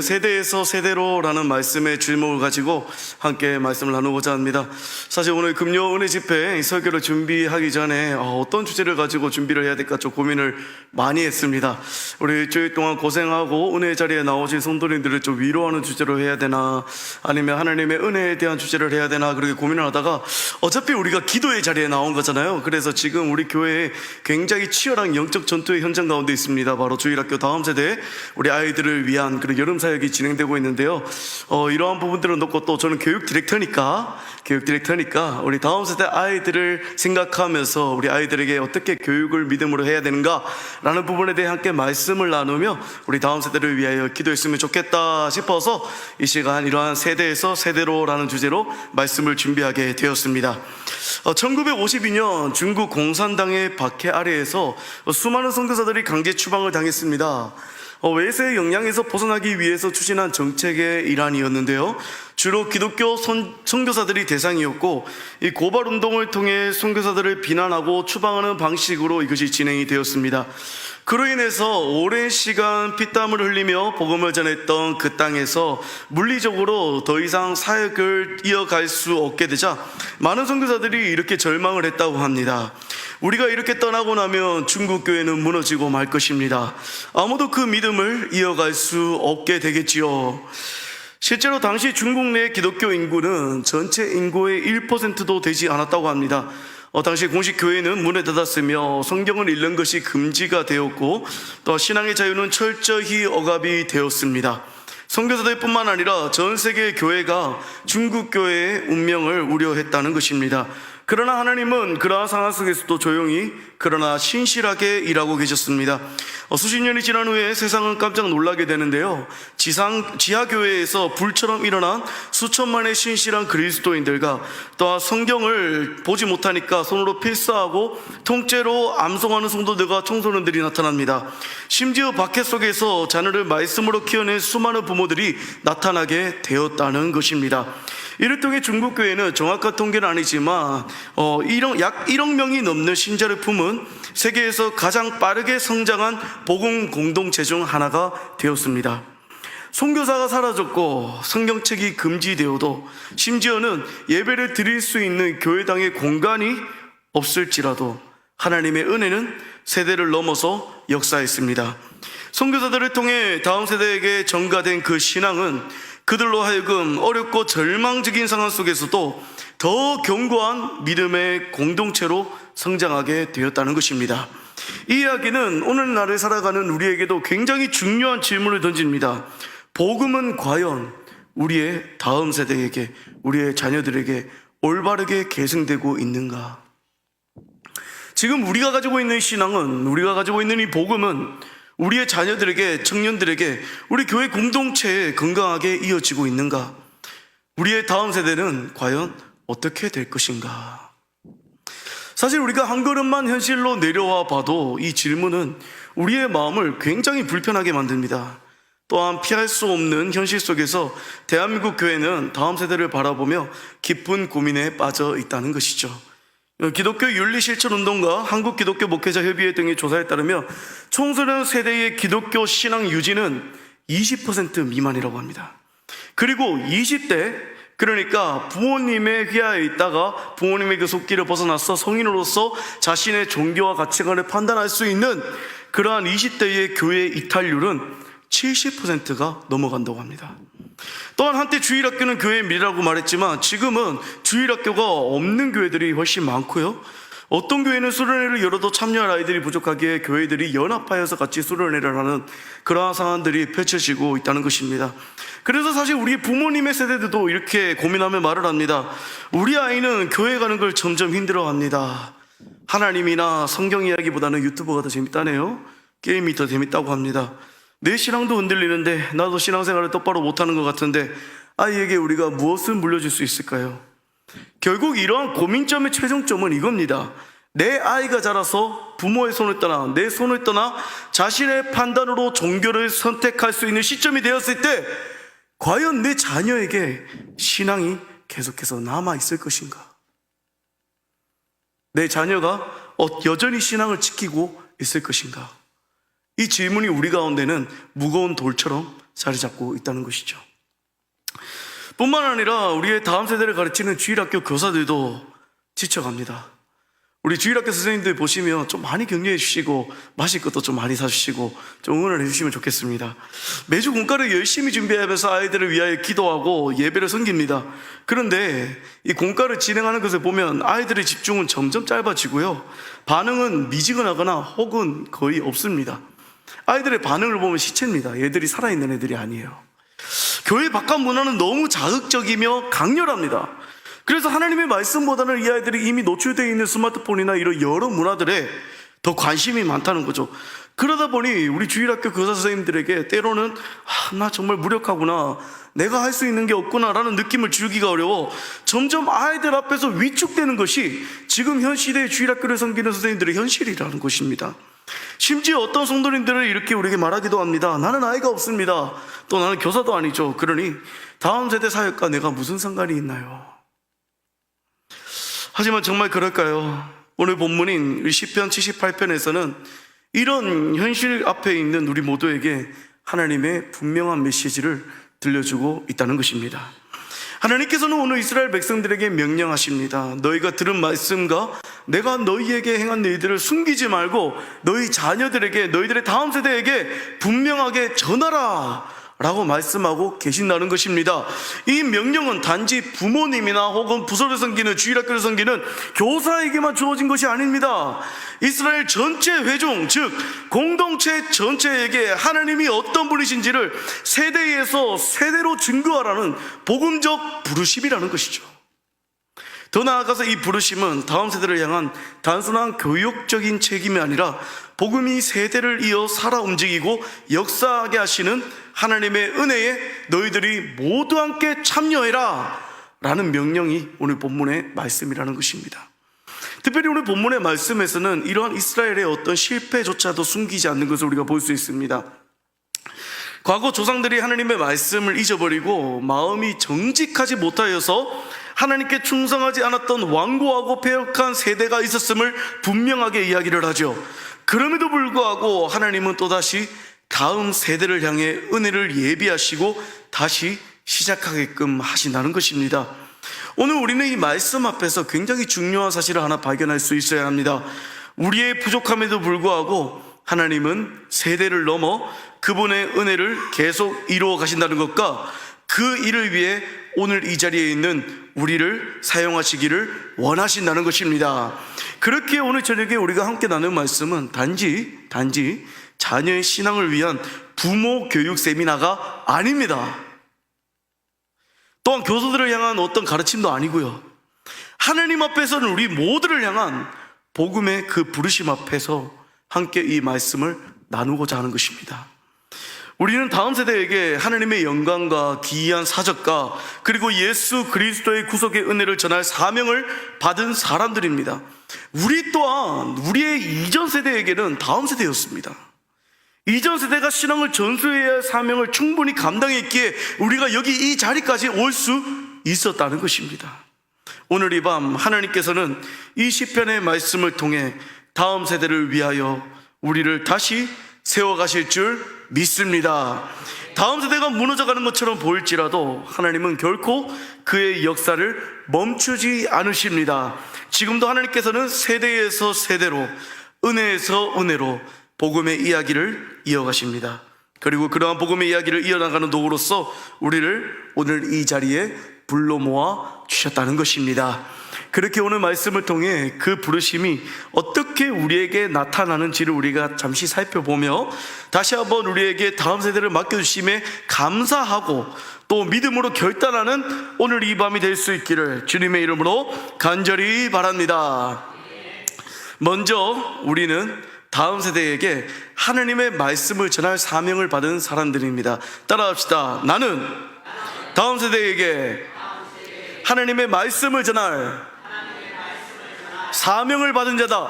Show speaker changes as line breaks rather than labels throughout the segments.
세대에서 세대로라는 말씀의 주목을 가지고 함께 말씀을 나누고자 합니다. 사실 오늘 금요 은혜 집회 설교를 준비하기 전에 어떤 주제를 가지고 준비를 해야 될까 좀 고민을 많이 했습니다. 우리 일주일 동안 고생하고 은혜 자리에 나오신 성도님들을 좀 위로하는 주제로 해야 되나, 아니면 하나님의 은혜에 대한 주제를 해야 되나, 그렇게 고민을 하다가 어차피 우리가 기도의 자리에 나온 거잖아요. 그래서 지금 우리 교회에 굉장히 치열한 영적 전투의 현장 가운데 있습니다. 바로 주일학교 다음 세대 우리 아이들을 위한 그런 여름 사역이 진행되고 있는데요. 이러한 부분들을 놓고 또 저는 교육 디렉터니까 우리 다음 세대 아이들을 생각하면서 우리 아이들에게 어떻게 교육을 믿음으로 해야 되는가라는 부분에 대해 함께 말씀을 나누며 우리 다음 세대를 위하여 기도했으면 좋겠다 싶어서 이 시간 이러한 세대에서 세대로라는 주제로 말씀을 준비하게 되었습니다. 1952년 중국 공산당의 박해 아래에서 수많은 선교사들이 강제 추방을 당했습니다. 외세의 영향에서 벗어나기 위해서 추진한 정책의 일환이었는데요. 주로 기독교 선교사들이 대상이었고, 이 고발운동을 통해 선교사들을 비난하고 추방하는 방식으로 이것이 진행이 되었습니다. 그로 인해서 오랜 시간 피땀을 흘리며 복음을 전했던 그 땅에서 물리적으로 더 이상 사역을 이어갈 수 없게 되자 많은 선교사들이 이렇게 절망을 했다고 합니다. 우리가 이렇게 떠나고 나면 중국 교회는 무너지고 말 것입니다. 아무도 그 믿음을 이어갈 수 없게 되겠지요. 실제로 당시 중국 내 기독교 인구는 전체 인구의 1%도 되지 않았다고 합니다. 당시 공식 교회는 문을 닫았으며 성경을 읽는 것이 금지가 되었고, 또 신앙의 자유는 철저히 억압이 되었습니다. 선교사들뿐만 아니라 전 세계 교회가 중국 교회의 운명을 우려했다는 것입니다. 그러나 하나님은 그러한 상황 속에서도 조용히 그러나 신실하게 일하고 계셨습니다. 수십 년이 지난 후에 세상은 깜짝 놀라게 되는데요. 지하교회에서 불처럼 일어난 수천만의 신실한 그리스도인들과 또한 성경을 보지 못하니까 손으로 필사하고 통째로 암송하는 성도들과 청소년들이 나타납니다. 심지어 박해 속에서 자녀를 말씀으로 키워낸 수많은 부모들이 나타나게 되었다는 것입니다. 이를 통해 중국 교회는 정확한 통계는 아니지만 약 1억 명이 넘는 신자를 품은 세계에서 가장 빠르게 성장한 복음 공동체 중 하나가 되었습니다. 선교사가 사라졌고 성경책이 금지되어도, 심지어는 예배를 드릴 수 있는 교회당의 공간이 없을지라도 하나님의 은혜는 세대를 넘어서 역사했습니다. 선교사들을 통해 다음 세대에게 전가된 그 신앙은 그들로 하여금 어렵고 절망적인 상황 속에서도 더 견고한 믿음의 공동체로 성장하게 되었다는 것입니다. 이 이야기는 오늘날을 살아가는 우리에게도 굉장히 중요한 질문을 던집니다. 복음은 과연 우리의 다음 세대에게, 우리의 자녀들에게 올바르게 계승되고 있는가? 지금 우리가 가지고 있는 신앙은, 우리가 가지고 있는 이 복음은 우리의 자녀들에게, 청년들에게, 우리 교회 공동체에 건강하게 이어지고 있는가? 우리의 다음 세대는 과연 어떻게 될 것인가? 사실 우리가 한 걸음만 현실로 내려와 봐도 이 질문은 우리의 마음을 굉장히 불편하게 만듭니다. 또한 피할 수 없는 현실 속에서 대한민국 교회는 다음 세대를 바라보며 깊은 고민에 빠져 있다는 것이죠. 기독교 윤리실천운동과 한국기독교목회자협의회 등의 조사에 따르면 청소년 세대의 기독교 신앙 유지는 20% 미만이라고 합니다. 그리고 20대, 그러니까 부모님의 휘하에 있다가 부모님의 그 속기를 벗어나서 성인으로서 자신의 종교와 가치관을 판단할 수 있는 그러한 20대의 교회 이탈률은 70%가 넘어간다고 합니다. 또한 한때 주일학교는 교회의 미래라고 말했지만 지금은 주일학교가 없는 교회들이 훨씬 많고요. 어떤 교회는 수련회를 열어도 참여할 아이들이 부족하기에 교회들이 연합하여서 같이 수련회를 하는 그러한 상황들이 펼쳐지고 있다는 것입니다. 그래서 사실 우리 부모님의 세대들도 이렇게 고민하며 말을 합니다. 우리 아이는 교회 가는 걸 점점 힘들어합니다. 하나님이나 성경 이야기보다는 유튜브가 더 재밌다네요. 게임이 더 재밌다고 합니다. 내 신앙도 흔들리는데 나도 신앙생활을 똑바로 못하는 것 같은데 아이에게 우리가 무엇을 물려줄 수 있을까요? 결국 이러한 고민점의 최종점은 이겁니다. 내 아이가 자라서 부모의 손을 떠나, 내 손을 떠나 자신의 판단으로 종교를 선택할 수 있는 시점이 되었을 때 과연 내 자녀에게 신앙이 계속해서 남아있을 것인가? 내 자녀가 여전히 신앙을 지키고 있을 것인가? 이 질문이 우리 가운데는 무거운 돌처럼 자리 잡고 있다는 것이죠. 뿐만 아니라 우리의 다음 세대를 가르치는 주일학교 교사들도 지쳐갑니다. 우리 주일학교 선생님들 보시면 좀 많이 격려해 주시고 마실 것도 좀 많이 사주시고 좀 응원을 해주시면 좋겠습니다. 매주 공과를 열심히 준비하면서 아이들을 위하여 기도하고 예배를 섬깁니다. 그런데 이 공과를 진행하는 것을 보면 아이들의 집중은 점점 짧아지고요, 반응은 미지근하거나 혹은 거의 없습니다. 아이들의 반응을 보면 시체입니다. 얘들이 살아있는 애들이 아니에요. 교회 바깥 문화는 너무 자극적이며 강렬합니다. 그래서 하나님의 말씀보다는 이 아이들이 이미 노출되어 있는 스마트폰이나 이런 여러 문화들에 더 관심이 많다는 거죠. 그러다 보니 우리 주일학교 교사 선생님들에게 때로는 나 정말 무력하구나, 내가 할 수 있는 게 없구나 라는 느낌을 주기가 어려워 점점 아이들 앞에서 위축되는 것이 지금 현 시대의 주일학교를 섬기는 선생님들의 현실이라는 것입니다. 심지어 어떤 성도님들은 이렇게 우리에게 말하기도 합니다. 나는 아이가 없습니다. 또 나는 교사도 아니죠. 그러니 다음 세대 사역과 내가 무슨 상관이 있나요? 하지만 정말 그럴까요? 오늘 본문인 시편 78편에서는 이런 현실 앞에 있는 우리 모두에게 하나님의 분명한 메시지를 들려주고 있다는 것입니다. 하나님께서는 오늘 이스라엘 백성들에게 명령하십니다. 너희가 들은 말씀과 내가 너희에게 행한 일들을 숨기지 말고 너희 자녀들에게, 너희들의 다음 세대에게 분명하게 전하라 라고 말씀하고 계신다는 것입니다. 이 명령은 단지 부모님이나 혹은 부서를 섬기는, 주일학교를 섬기는 교사에게만 주어진 것이 아닙니다. 이스라엘 전체 회중, 즉 공동체 전체에게 하나님이 어떤 분이신지를 세대에서 세대로 증거하라는 복음적 부르심이라는 것이죠. 더 나아가서 이 부르심은 다음 세대를 향한 단순한 교육적인 책임이 아니라 복음이 세대를 이어 살아 움직이고 역사하게 하시는 하나님의 은혜에 너희들이 모두 함께 참여해라 라는 명령이 오늘 본문의 말씀이라는 것입니다. 특별히 오늘 본문의 말씀에서는 이러한 이스라엘의 어떤 실패조차도 숨기지 않는 것을 우리가 볼 수 있습니다. 과거 조상들이 하나님의 말씀을 잊어버리고 마음이 정직하지 못하여서 하나님께 충성하지 않았던 완고하고 패역한 세대가 있었음을 분명하게 이야기를 하죠. 그럼에도 불구하고 하나님은 또다시 다음 세대를 향해 은혜를 예비하시고 다시 시작하게끔 하신다는 것입니다. 오늘 우리는 이 말씀 앞에서 굉장히 중요한 사실을 하나 발견할 수 있어야 합니다. 우리의 부족함에도 불구하고 하나님은 세대를 넘어 그분의 은혜를 계속 이루어 가신다는 것과 그 일을 위해 오늘 이 자리에 있는 우리를 사용하시기를 원하신다는 것입니다. 그렇게 오늘 저녁에 우리가 함께 나눈 말씀은 단지 자녀의 신앙을 위한 부모 교육 세미나가 아닙니다. 또한 교사들을 향한 어떤 가르침도 아니고요, 하나님 앞에서는 우리 모두를 향한 복음의 그 부르심 앞에서 함께 이 말씀을 나누고자 하는 것입니다. 우리는 다음 세대에게 하나님의 영광과 기이한 사적과 그리고 예수 그리스도의 구속의 은혜를 전할 사명을 받은 사람들입니다. 우리 또한 우리의 이전 세대에게는 다음 세대였습니다. 이전 세대가 신앙을 전수해야 할 사명을 충분히 감당했기에 우리가 여기 이 자리까지 올 수 있었다는 것입니다. 오늘 이 밤 하나님께서는 이 시편의 말씀을 통해 다음 세대를 위하여 우리를 다시 세워가실 줄 믿습니다. 다음 세대가 무너져가는 것처럼 보일지라도 하나님은 결코 그의 역사를 멈추지 않으십니다. 지금도 하나님께서는 세대에서 세대로, 은혜에서 은혜로 복음의 이야기를 이어가십니다. 그리고 그러한 복음의 이야기를 이어나가는 도구로서 우리를 오늘 이 자리에 불러 모아 주셨다는 것입니다. 그렇게 오늘 말씀을 통해 그 부르심이 어떻게 우리에게 나타나는지를 우리가 잠시 살펴보며 다시 한번 우리에게 다음 세대를 맡겨주심에 감사하고 또 믿음으로 결단하는 오늘 이 밤이 될 수 있기를 주님의 이름으로 간절히 바랍니다. 먼저 우리는 다음 세대에게 하나님의 말씀을 전할 사명을 받은 사람들입니다. 따라합시다. 나는 다음 세대에게 하나님의 말씀을 전할 사명을 받은 자다.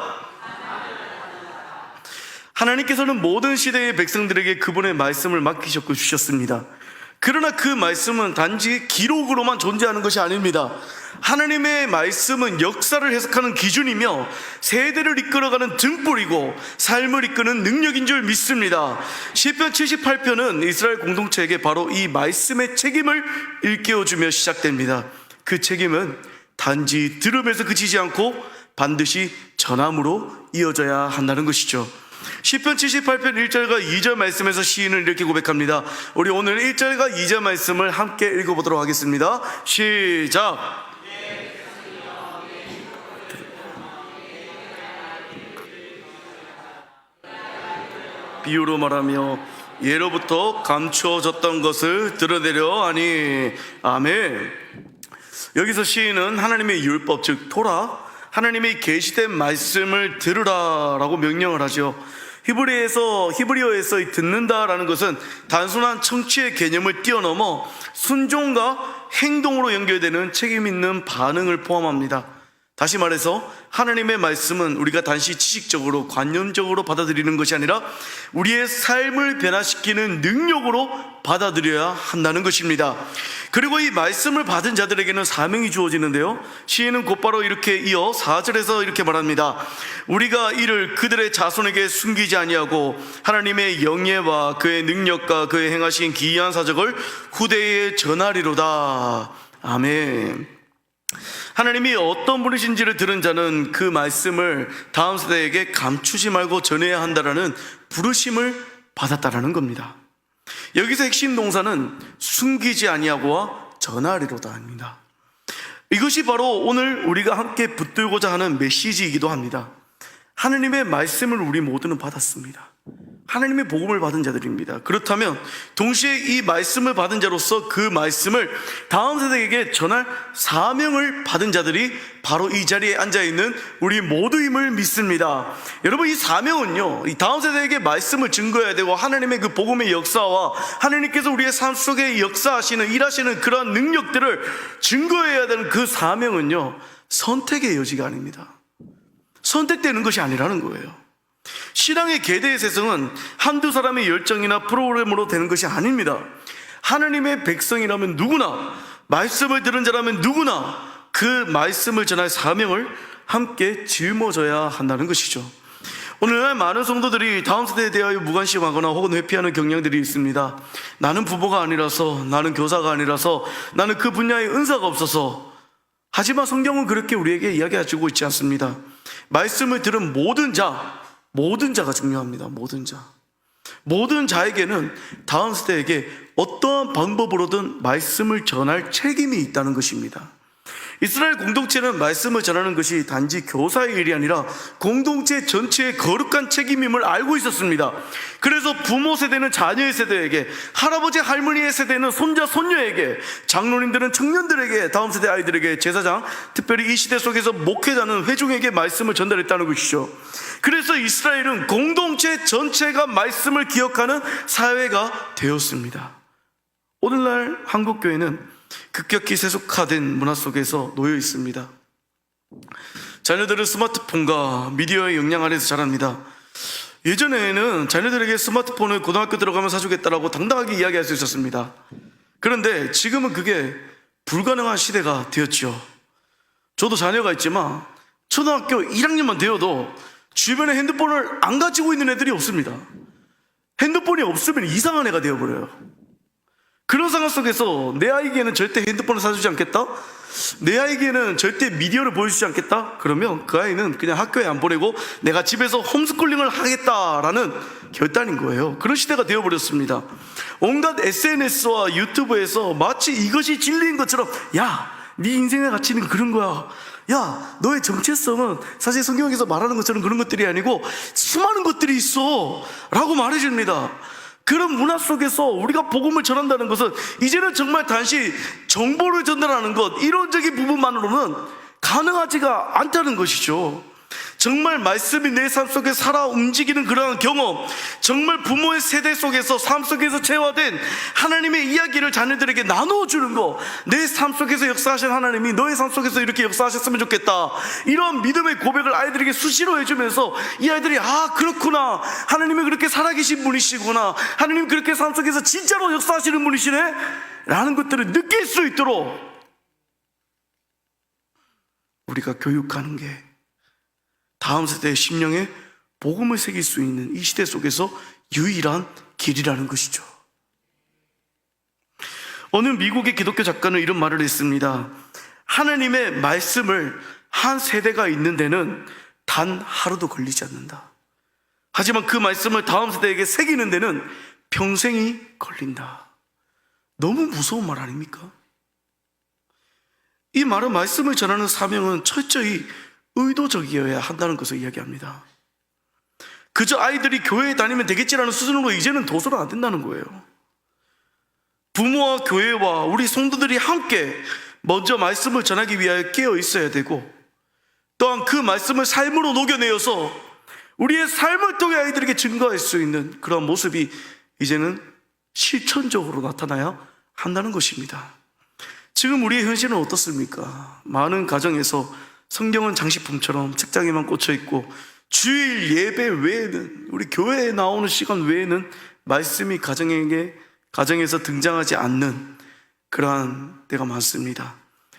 하나님께서는 모든 시대의 백성들에게 그분의 말씀을 맡기셨고 주셨습니다. 그러나 그 말씀은 단지 기록으로만 존재하는 것이 아닙니다. 하나님의 말씀은 역사를 해석하는 기준이며 세대를 이끌어가는 등불이고 삶을 이끄는 능력인 줄 믿습니다. 시편 78편은 이스라엘 공동체에게 바로 이 말씀의 책임을 일깨워주며 시작됩니다. 그 책임은 단지 들음에서 그치지 않고 반드시 전함으로 이어져야 한다는 것이죠. 시편 78편 1절과 2절 말씀에서 시인은 이렇게 고백합니다. 우리 오늘 1절과 2절 말씀을 함께 읽어보도록 하겠습니다. 시작. 비유로 말하며 예로부터 감추어졌던 것을 드러내려 하니. 아멘. 여기서 시인은 하나님의 율법, 즉 토라, 하나님의 계시된 말씀을 들으라라고 명령을 하죠. 히브리어에서 이 듣는다라는 것은 단순한 청취의 개념을 뛰어넘어 순종과 행동으로 연결되는 책임 있는 반응을 포함합니다. 다시 말해서 하나님의 말씀은 우리가 단지 지식적으로 관념적으로 받아들이는 것이 아니라 우리의 삶을 변화시키는 능력으로 받아들여야 한다는 것입니다. 그리고 이 말씀을 받은 자들에게는 사명이 주어지는데요, 시인은 곧바로 이렇게 이어 4절에서 이렇게 말합니다. 우리가 이를 그들의 자손에게 숨기지 아니하고 하나님의 영예와 그의 능력과 그의 행하신 기이한 사적을 후대에 전하리로다. 아멘. 하나님이 어떤 분이신지를 들은 자는 그 말씀을 다음 세대에게 감추지 말고 전해야 한다라는 부르심을 받았다라는 겁니다. 여기서 핵심 동사는 숨기지 아니하고와 전하리로다 합니다. 이것이 바로 오늘 우리가 함께 붙들고자 하는 메시지이기도 합니다. 하나님의 말씀을 우리 모두는 받았습니다. 하나님의 복음을 받은 자들입니다. 그렇다면 동시에 이 말씀을 받은 자로서 그 말씀을 다음 세대에게 전할 사명을 받은 자들이 바로 이 자리에 앉아있는 우리 모두임을 믿습니다. 여러분, 이 사명은요, 이 다음 세대에게 말씀을 증거해야 되고 하나님의 그 복음의 역사와 하나님께서 우리의 삶 속에 역사하시는, 일하시는 그런 능력들을 증거해야 되는 그 사명은요, 선택의 여지가 아닙니다. 선택되는 것이 아니라는 거예요. 신앙의 계대의 세상은 한두 사람의 열정이나 프로그램으로 되는 것이 아닙니다. 하나님의 백성이라면 누구나, 말씀을 들은 자라면 누구나 그 말씀을 전할 사명을 함께 짊어져야 한다는 것이죠. 오늘날 많은 성도들이 다음 세대에 대하여 무관심하거나 혹은 회피하는 경향들이 있습니다. 나는 부모가 아니라서, 나는 교사가 아니라서, 나는 그 분야의 은사가 없어서. 하지만 성경은 그렇게 우리에게 이야기해주고 있지 않습니다. 말씀을 들은 모든 자가 중요합니다. 모든 자에게는 다음 세대에게 어떠한 방법으로든 말씀을 전할 책임이 있다는 것입니다. 이스라엘 공동체는 말씀을 전하는 것이 단지 교사의 일이 아니라 공동체 전체의 거룩한 책임임을 알고 있었습니다. 그래서 부모 세대는 자녀의 세대에게, 할아버지 할머니의 세대는 손자 손녀에게, 장로님들은 청년들에게, 다음 세대 아이들에게, 제사장, 특별히 이 시대 속에서 목회자는 회중에게 말씀을 전달했다는 것이죠. 그래서 이스라엘은 공동체 전체가 말씀을 기억하는 사회가 되었습니다. 오늘날 한국교회는 급격히 세속화된 문화 속에서 놓여 있습니다. 자녀들은 스마트폰과 미디어의 영향 아래서 자랍니다. 예전에는 자녀들에게 스마트폰을 고등학교 들어가면 사주겠다라고 당당하게 이야기할 수 있었습니다. 그런데 지금은 그게 불가능한 시대가 되었죠. 저도 자녀가 있지만 초등학교 1학년만 되어도 주변에 핸드폰을 안 가지고 있는 애들이 없습니다. 핸드폰이 없으면 이상한 애가 되어버려요. 그런 상황 속에서 내 아이에게는 절대 핸드폰을 사주지 않겠다? 내 아이에게는 절대 미디어를 보여주지 않겠다? 그러면 그 아이는 그냥 학교에 안 보내고 내가 집에서 홈스쿨링을 하겠다라는 결단인 거예요. 그런 시대가 되어버렸습니다. 온갖 SNS와 유튜브에서 마치 이것이 진리인 것처럼, 야, 네 인생의 가치는 그런 거야. 야, 너의 정체성은 사실 성경에서 말하는 것처럼 그런 것들이 아니고 수많은 것들이 있어 라고 말해줍니다. 그런 문화 속에서 우리가 복음을 전한다는 것은 이제는 정말 단지 정보를 전달하는 것, 이론적인 부분만으로는 가능하지가 않다는 것이죠. 정말 말씀이 내 삶 속에 살아 움직이는 그러한 경험, 정말 부모의 세대 속에서 삶 속에서 체화된 하나님의 이야기를 자녀들에게 나누어주는 거, 내 삶 속에서 역사하신 하나님이 너의 삶 속에서 이렇게 역사하셨으면 좋겠다, 이런 믿음의 고백을 아이들에게 수시로 해주면서 이 아이들이 아 그렇구나, 하나님이 그렇게 살아계신 분이시구나, 하나님 그렇게 삶 속에서 진짜로 역사하시는 분이시네 라는 것들을 느낄 수 있도록 우리가 교육하는 게 다음 세대의 심령에 복음을 새길 수 있는 이 시대 속에서 유일한 길이라는 것이죠. 어느 미국의 기독교 작가는 이런 말을 했습니다. 하나님의 말씀을 한 세대가 있는 데는 단 하루도 걸리지 않는다. 하지만 그 말씀을 다음 세대에게 새기는 데는 평생이 걸린다. 너무 무서운 말 아닙니까? 이 말은 말씀을 전하는 사명은 철저히 의도적이어야 한다는 것을 이야기합니다. 그저 아이들이 교회에 다니면 되겠지라는 수준으로 이제는 둬서는 안 된다는 거예요. 부모와 교회와 우리 성도들이 함께 먼저 말씀을 전하기 위하여 깨어 있어야 되고, 또한 그 말씀을 삶으로 녹여내어서 우리의 삶을 통해 아이들에게 증거할 수 있는 그런 모습이 이제는 실천적으로 나타나야 한다는 것입니다. 지금 우리의 현실은 어떻습니까? 많은 가정에서 성경은 장식품처럼 책장에만 꽂혀 있고, 주일 예배 외에는, 우리 교회에 나오는 시간 외에는 말씀이 가정에서 등장하지 않는 그러한 때가 많습니다.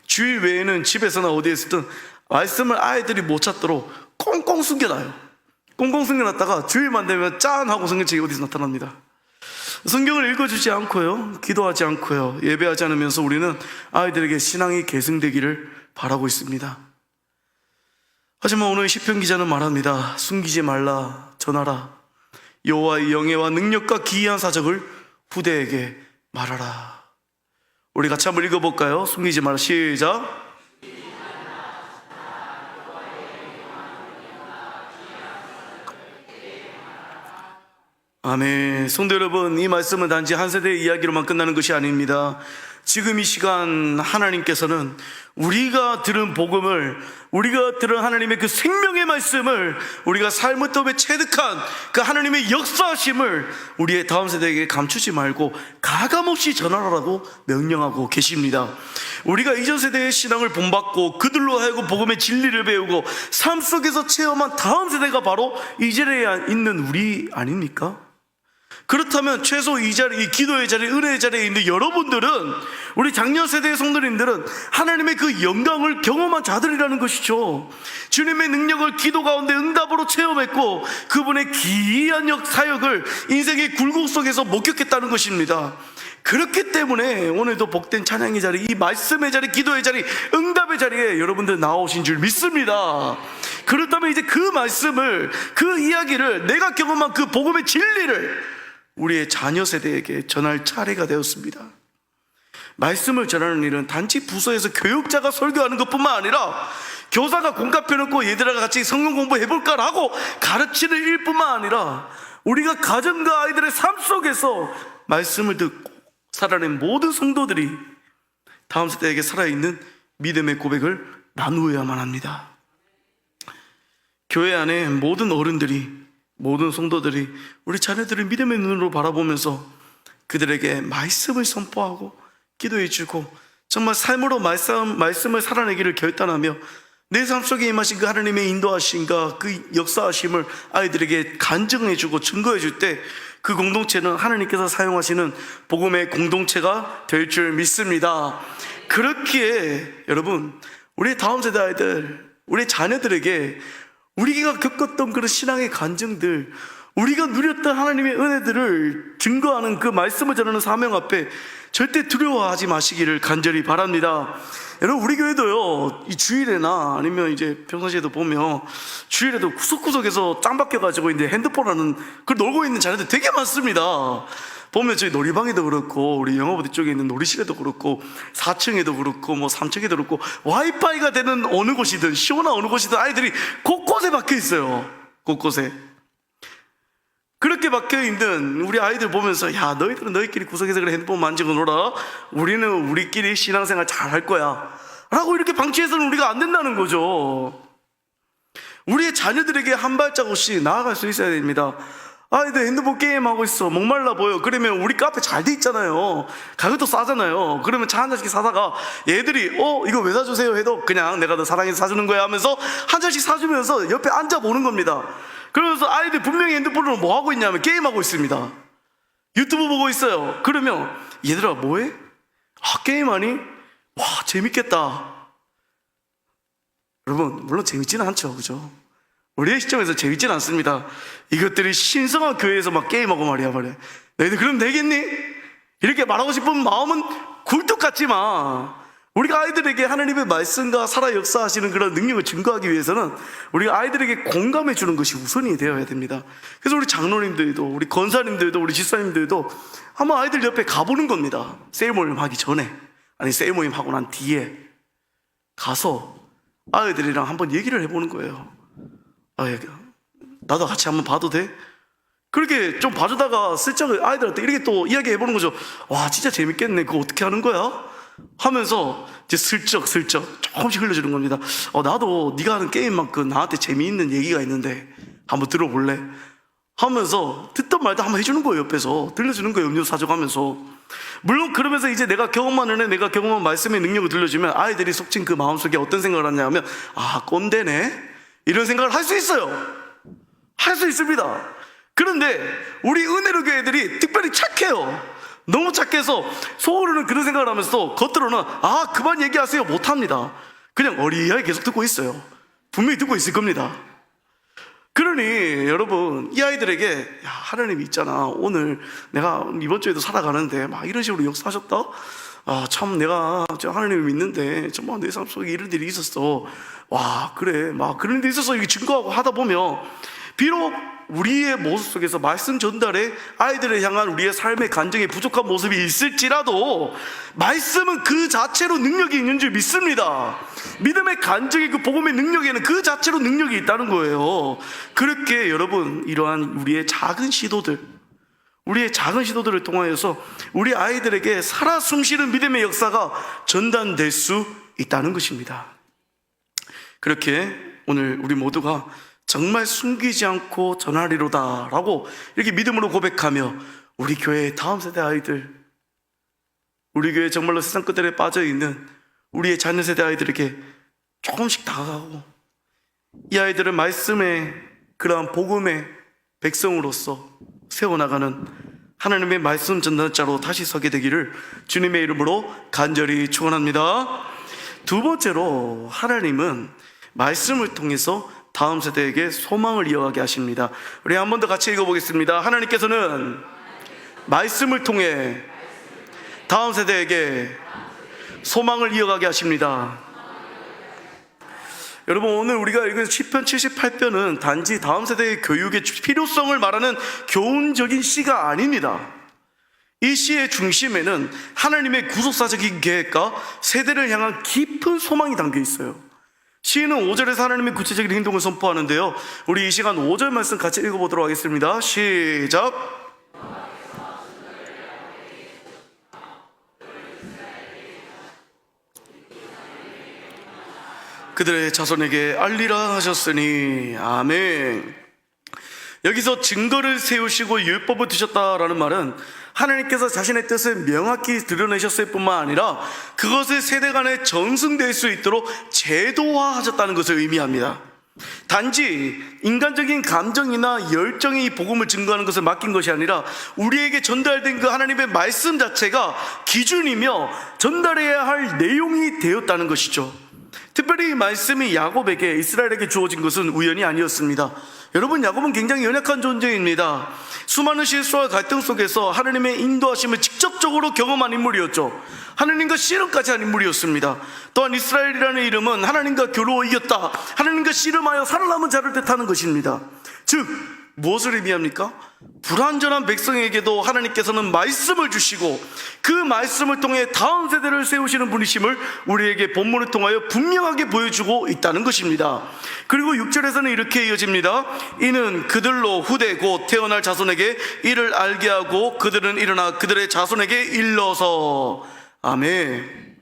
주일 외에는 집에서나 어디에서든 말씀을 아이들이 못 찾도록 꽁꽁 숨겨놔요. 꽁꽁 숨겨놨다가 주일만 되면 짠 하고 성경책이 어디서 나타납니다. 성경을 읽어주지 않고요, 기도하지 않고요, 예배하지 않으면서 우리는 아이들에게 신앙이 계승되기를 바라고 있습니다. 하지만 오늘 시편 기자는 말합니다. 숨기지 말라, 전하라. 여호와의 영예와 능력과 기이한 사적을 후대에게 말하라. 우리 같이 한번 읽어볼까요? 숨기지 말라. 시작. 아멘. 성도 여러분, 이 말씀은 단지 한 세대의 이야기로만 끝나는 것이 아닙니다. 지금 이 시간 하나님께서는 우리가 들은 복음을, 우리가 들은 하나님의 그 생명의 말씀을, 우리가 삶의 터에 체득한 그 하나님의 역사하심을 우리의 다음 세대에게 감추지 말고 가감없이 전하라고 명령하고 계십니다. 우리가 이전 세대의 신앙을 본받고 그들로 하여금 복음의 진리를 배우고 삶 속에서 체험한 다음 세대가 바로 이 자리에 있는 우리 아닙니까? 그렇다면 최소 이 자리, 이 기도의 자리, 은혜의 자리에 있는 여러분들은, 우리 작년 세대의 성도님들은 하나님의 그 영광을 경험한 자들이라는 것이죠. 주님의 능력을 기도 가운데 응답으로 체험했고, 그분의 기이한 사역을 인생의 굴곡 속에서 목격했다는 것입니다. 그렇기 때문에 오늘도 복된 찬양의 자리, 이 말씀의 자리, 기도의 자리, 응답의 자리에 여러분들 나오신 줄 믿습니다. 그렇다면 이제 그 말씀을, 그 이야기를, 내가 경험한 그 복음의 진리를 우리의 자녀 세대에게 전할 차례가 되었습니다. 말씀을 전하는 일은 단지 부서에서 교육자가 설교하는 것뿐만 아니라 교사가 공과 펴놓고 얘들아 같이 성경 공부해볼까 하고 가르치는 일뿐만 아니라 우리가 가정과 아이들의 삶 속에서 말씀을 듣고 살아낸 모든 성도들이 다음 세대에게 살아있는 믿음의 고백을 나누어야만 합니다. 교회 안에 모든 어른들이, 모든 성도들이 우리 자녀들을 믿음의 눈으로 바라보면서 그들에게 말씀을 선포하고 기도해주고 정말 삶으로 말씀을 살아내기를 결단하며 내 삶 속에 임하신 그 하나님의 인도하심과 그 역사하심을 아이들에게 간증해주고 증거해줄 때 그 공동체는 하나님께서 사용하시는 복음의 공동체가 될 줄 믿습니다. 그렇기에 여러분, 우리 다음 세대 아이들, 우리 자녀들에게 우리가 겪었던 그런 신앙의 간증들, 우리가 누렸던 하나님의 은혜들을 증거하는 그 말씀을 전하는 사명 앞에 절대 두려워하지 마시기를 간절히 바랍니다. 여러분, 우리 교회도요, 이 주일에나 아니면 이제 평상시에도 보면 주일에도 구석구석에서 짱 박혀가지고 이제 핸드폰 하는, 그걸 놀고 있는 자녀들 되게 많습니다. 보면 저희 놀이방에도 그렇고 우리 영화부대 쪽에 있는 놀이실에도 그렇고 4층에도 그렇고 뭐 3층에도 그렇고 와이파이가 되는 어느 곳이든 시원한 어느 곳이든 아이들이 곳곳에 박혀 있어요. 곳곳에. 그렇게 박혀 있는 우리 아이들 보면서, 야, 너희들은 너희끼리 구석에서 그래 핸드폰 만지고 놀아, 우리는 우리끼리 신앙생활 잘 할 거야 라고 이렇게 방치해서는 우리가 안 된다는 거죠. 우리의 자녀들에게 한 발자국씩 나아갈 수 있어야 됩니다. 아이들 핸드폰 게임하고 있어, 목말라 보여. 그러면 우리 카페 잘 돼 있잖아요. 가격도 싸잖아요. 그러면 차 한 잔씩 사다가 얘들이 이거 왜 사주세요 해도 그냥 내가 너 사랑해서 사주는 거야 하면서 한 잔씩 사주면서 옆에 앉아보는 겁니다. 그러면서 아이들 분명히 핸드폰으로 뭐 하고 있냐면 게임하고 있습니다. 유튜브 보고 있어요. 그러면 얘들아 뭐해? 게임하니? 와 재밌겠다. 여러분 물론 재밌지는 않죠, 그죠? 우리의 시점에서 재밌지는 않습니다. 이것들이 신성한 교회에서 막 게임하고 말이야. 너희들 그럼 되겠니? 이렇게 말하고 싶은 마음은 굴뚝 같지만 우리가 아이들에게 하나님의 말씀과 살아 역사하시는 그런 능력을 증거하기 위해서는 우리가 아이들에게 공감해 주는 것이 우선이 되어야 됩니다. 그래서 우리 장로님들도, 우리 권사님들도, 우리 집사님들도 한번 아이들 옆에 가보는 겁니다. 세일 모임 하기 전에, 아니 세일 모임 하고 난 뒤에 가서 아이들이랑 한번 얘기를 해보는 거예요. 나도 같이 한번 봐도 돼? 그렇게 좀 봐주다가 슬쩍 아이들한테 이렇게 또 이야기해보는 거죠. 와 진짜 재밌겠네, 그거 어떻게 하는 거야? 하면서 이제 슬쩍 조금씩 흘려주는 겁니다. 나도 네가 하는 게임만큼 나한테 재미있는 얘기가 있는데 한번 들어볼래? 하면서 듣던 말도 한번 해주는 거예요. 옆에서 들려주는 거예요. 음료 사줘가면서. 물론 그러면서 이제 내가 경험한 말씀의 능력을 들려주면 아이들이 속칭 그 마음속에 어떤 생각을 하냐 하면 꼰대네 이런 생각을 할 수 있어요. 할 수 있습니다. 그런데 우리 은혜로 교회들이 특별히 착해요. 너무 착해서 속으로는 그런 생각을 하면서 겉으로는 그만 얘기하세요 못합니다. 그냥 어리하게 계속 듣고 있어요. 분명히 듣고 있을 겁니다. 그러니 여러분 이 아이들에게 하나님이 있잖아, 오늘 내가 이번 주에도 살아가는데 막 이런 식으로 역사하셨다? 참 내가 하나님을 믿는데 정말 내 삶 속에 이런 일이 있었어. 와 그래 막 그런 일이 있었어. 이렇게 증거하고 하다 보면 비록 우리의 모습 속에서 말씀 전달에 아이들을 향한 우리의 삶의 간증에 부족한 모습이 있을지라도 말씀은 그 자체로 능력이 있는 줄 믿습니다. 믿음의 간증의 그 복음의 능력에는 그 자체로 능력이 있다는 거예요. 그렇게 여러분 이러한 우리의 작은 시도들을 통하여서 우리 아이들에게 살아 숨쉬는 믿음의 역사가 전달될 수 있다는 것입니다. 그렇게 오늘 우리 모두가 정말 숨기지 않고 전하리로다 라고 이렇게 믿음으로 고백하며 우리 교회의 다음 세대 아이들, 우리 교회 정말로 세상 끝들에 빠져있는 우리의 자녀 세대 아이들에게 조금씩 다가가고 이 아이들을 말씀의 그러한 복음의 백성으로서 세워나가는 하나님의 말씀 전달자로 다시 서게 되기를 주님의 이름으로 간절히 축원합니다. 두 번째로 하나님은 말씀을 통해서 다음 세대에게 소망을 이어가게 하십니다. 우리 한 번 더 같이 읽어보겠습니다. 하나님께서는 말씀을 통해 다음 세대에게 소망을 이어가게 하십니다. 여러분 오늘 우리가 읽은 시편 78편은 단지 다음 세대의 교육의 필요성을 말하는 교훈적인 시가 아닙니다. 이 시의 중심에는 하나님의 구속사적인 계획과 세대를 향한 깊은 소망이 담겨 있어요. 시인은 5절에서 하나님의 구체적인 행동을 선포하는데요, 우리 이 시간 5절 말씀 같이 읽어보도록 하겠습니다. 시작. 그들의 자손에게 알리라 하셨으니. 아멘. 여기서 증거를 세우시고 율법을 두셨다라는 말은 하나님께서 자신의 뜻을 명확히 드러내셨을 뿐만 아니라 그것을 세대 간에 전승될 수 있도록 제도화하셨다는 것을 의미합니다. 단지 인간적인 감정이나 열정이 이 복음을 증거하는 것을 맡긴 것이 아니라 우리에게 전달된 그 하나님의 말씀 자체가 기준이며 전달해야 할 내용이 되었다는 것이죠. 특별히 이 말씀이 야곱에게, 이스라엘에게 주어진 것은 우연이 아니었습니다. 여러분, 야곱은 굉장히 연약한 존재입니다. 수많은 실수와 갈등 속에서 하나님의 인도하심을 직접적으로 경험한 인물이었죠. 하나님과 씨름까지 한 인물이었습니다. 또한 이스라엘이라는 이름은 하나님과 겨루어 이겼다, 하나님과 씨름하여 살아남은 자를 뜻하는 것입니다. 즉 무엇을 의미합니까? 불완전한 백성에게도 하나님께서는 말씀을 주시고 그 말씀을 통해 다음 세대를 세우시는 분이심을 우리에게 본문을 통하여 분명하게 보여주고 있다는 것입니다. 그리고 6절에서는 이렇게 이어집니다. 이는 그들로 후대 곧 태어날 자손에게 이를 알게 하고 그들은 일어나 그들의 자손에게 일러서. 아멘.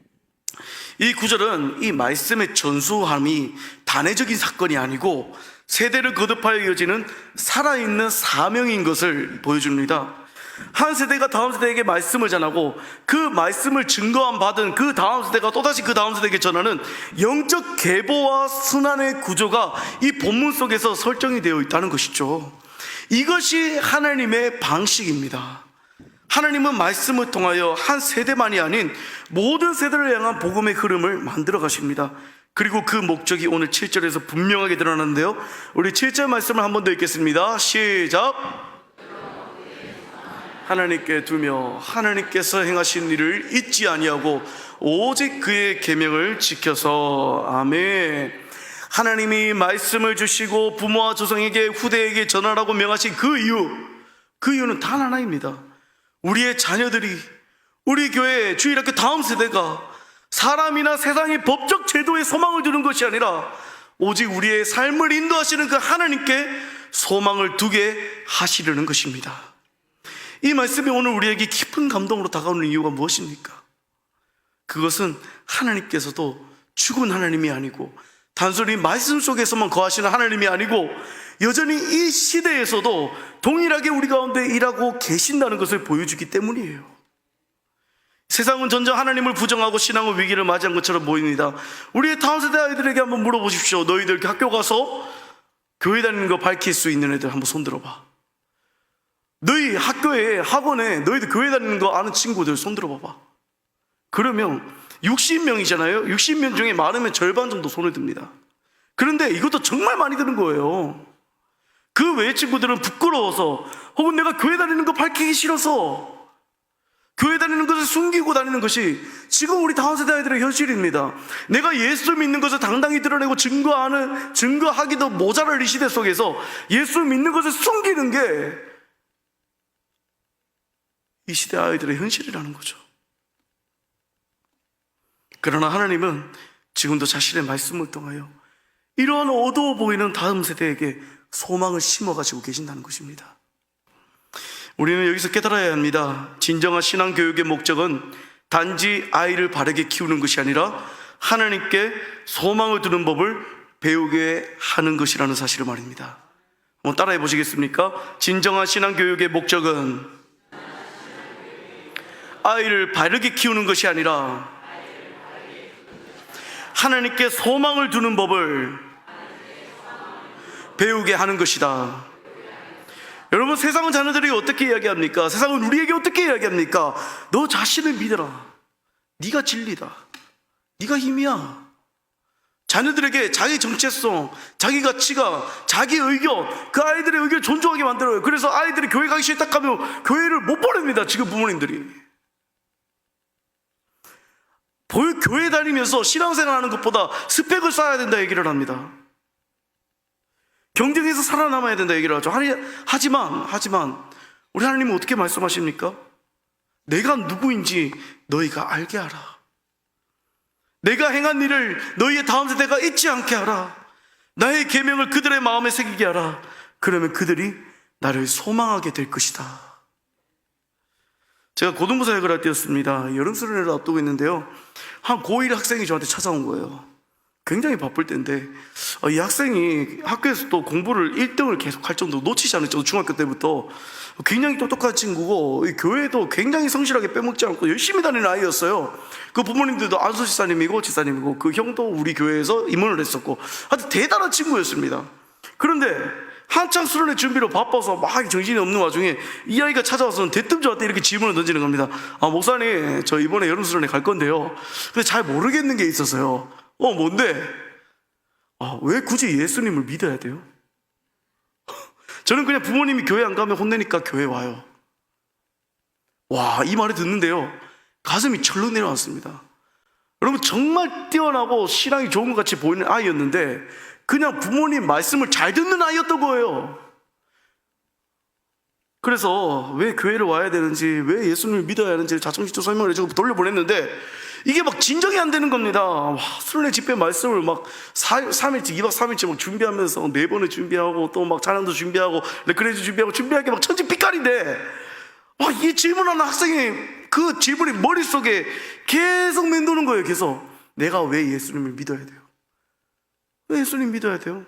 이 구절은 이 말씀의 전수함이 단회적인 사건이 아니고 세대를 거듭하여 이어지는 살아있는 사명인 것을 보여줍니다. 한 세대가 다음 세대에게 말씀을 전하고 그 말씀을 증거함 받은 그 다음 세대가 또다시 그 다음 세대에게 전하는 영적 계보와 순환의 구조가 이 본문 속에서 설정이 되어 있다는 것이죠. 이것이 하나님의 방식입니다. 하나님은 말씀을 통하여 한 세대만이 아닌 모든 세대를 향한 복음의 흐름을 만들어 가십니다. 그리고 그 목적이 오늘 7절에서 분명하게 드러나는데요, 우리 7절 말씀을 한 번 더 읽겠습니다. 시작. 하나님께 두며 하나님께서 행하신 일을 잊지 아니하고 오직 그의 계명을 지켜서. 아멘. 하나님이 말씀을 주시고 부모와 조상에게 후대에게 전하라고 명하신 그 이유는 단 하나입니다. 우리의 자녀들이, 우리 교회 주일학교 다음 세대가 사람이나 세상의 법적 제도에 소망을 두는 것이 아니라 오직 우리의 삶을 인도하시는 그 하나님께 소망을 두게 하시려는 것입니다. 이 말씀이 오늘 우리에게 깊은 감동으로 다가오는 이유가 무엇입니까? 그것은 하나님께서도 죽은 하나님이 아니고 단순히 말씀 속에서만 거하시는 하나님이 아니고 여전히 이 시대에서도 동일하게 우리 가운데 일하고 계신다는 것을 보여주기 때문이에요. 세상은 점점 하나님을 부정하고 신앙의 위기를 맞이한 것처럼 보입니다. 우리의 다음 세대 아이들에게 한번 물어보십시오. 너희들 학교 가서 교회 다니는 거 밝힐 수 있는 애들 한번 손 들어봐. 너희 학교에, 학원에 너희들 교회 다니는 거 아는 친구들 손 들어봐봐. 그러면 60명이잖아요 60명 중에 많으면 절반 정도 손을 듭니다. 그런데 이것도 정말 많이 드는 거예요. 그 외의 친구들은 부끄러워서 혹은 내가 교회 다니는 거 밝히기 싫어서 교회 다니는 것을 숨기고 다니는 것이 지금 우리 다음 세대 아이들의 현실입니다. 내가 예수 믿는 것을 당당히 드러내고 증거하기도 모자랄 이 시대 속에서 예수 믿는 것을 숨기는 게 이 시대 아이들의 현실이라는 거죠. 그러나 하나님은 지금도 자신의 말씀을 통하여 이러한 어두워 보이는 다음 세대에게 소망을 심어가지고 계신다는 것입니다. 우리는 여기서 깨달아야 합니다. 진정한 신앙교육의 목적은 단지 아이를 바르게 키우는 것이 아니라 하나님께 소망을 두는 법을 배우게 하는 것이라는 사실을 말입니다. 한번 따라해 보시겠습니까? 진정한 신앙교육의 목적은 아이를 바르게 키우는 것이 아니라 하나님께 소망을 두는 법을 배우게 하는 것이다. 여러분, 세상은 자녀들에게 어떻게 이야기합니까? 세상은 우리에게 어떻게 이야기합니까? 너 자신을 믿어라. 네가 진리다. 네가 힘이야. 자녀들에게 자기 정체성, 자기 가치가, 자기 의견, 그 아이들의 의견을 존중하게 만들어요. 그래서 아이들이 교회 가기 싫다 하면 교회를 못 보냅니다. 지금 부모님들이 교회 다니면서 신앙생활 하는 것보다 스펙을 쌓아야 된다 얘기를 합니다. 경쟁에서 살아남아야 된다 얘기를 하죠. 하지만 우리 하나님은 어떻게 말씀하십니까? 내가 누구인지 너희가 알게 하라. 내가 행한 일을 너희의 다음 세대가 잊지 않게 하라. 나의 계명을 그들의 마음에 새기게 하라. 그러면 그들이 나를 소망하게 될 것이다. 제가 고등부 사역을 할 때였습니다. 여름 수련회를 앞두고 있는데요, 한 고1 학생이 저한테 찾아온 거예요. 굉장히 바쁠 때인데 이 학생이 학교에서 또 공부를 1등을 계속 할 정도로 놓치지 않을 정도, 중학교 때부터 굉장히 똑똑한 친구고 교회도 굉장히 성실하게 빼먹지 않고 열심히 다니는 아이였어요. 그 부모님들도 안수 지사님이고 그 형도 우리 교회에서 임원을 했었고 하여튼 대단한 친구였습니다. 그런데 한창 수련회 준비로 바빠서 막 정신이 없는 와중에 이 아이가 찾아와서 대뜸 저한테 이렇게 질문을 던지는 겁니다. 목사님, 저 이번에 여름 수련회 갈 건데요, 근데 잘 모르겠는 게 있어서요. 뭔데? 왜 굳이 예수님을 믿어야 돼요? 저는 그냥 부모님이 교회 안 가면 혼내니까 교회 와요. 와, 이 말을 듣는데요, 가슴이 철렁 내려왔습니다. 여러분, 정말 뛰어나고 신앙이 좋은 것 같이 보이는 아이였는데 그냥 부모님 말씀을 잘 듣는 아이였던 거예요. 그래서 왜 교회를 와야 되는지, 왜 예수님을 믿어야 하는지 자청지도 설명을 해주고 돌려보냈는데 이게 막 진정이 안 되는 겁니다. 수련회 집회 말씀을 막 3일째, 2박 3일째 막 준비하면서 4번을 준비하고 또 막 찬양도 준비하고 레크레이션 준비할 게 막 천지빛깔인데 이 질문하는 학생이 그 질문이 머릿속에 계속 맴도는 거예요. 계속 내가 왜 예수님을 믿어야 돼요? 왜 예수님 믿어야 돼요?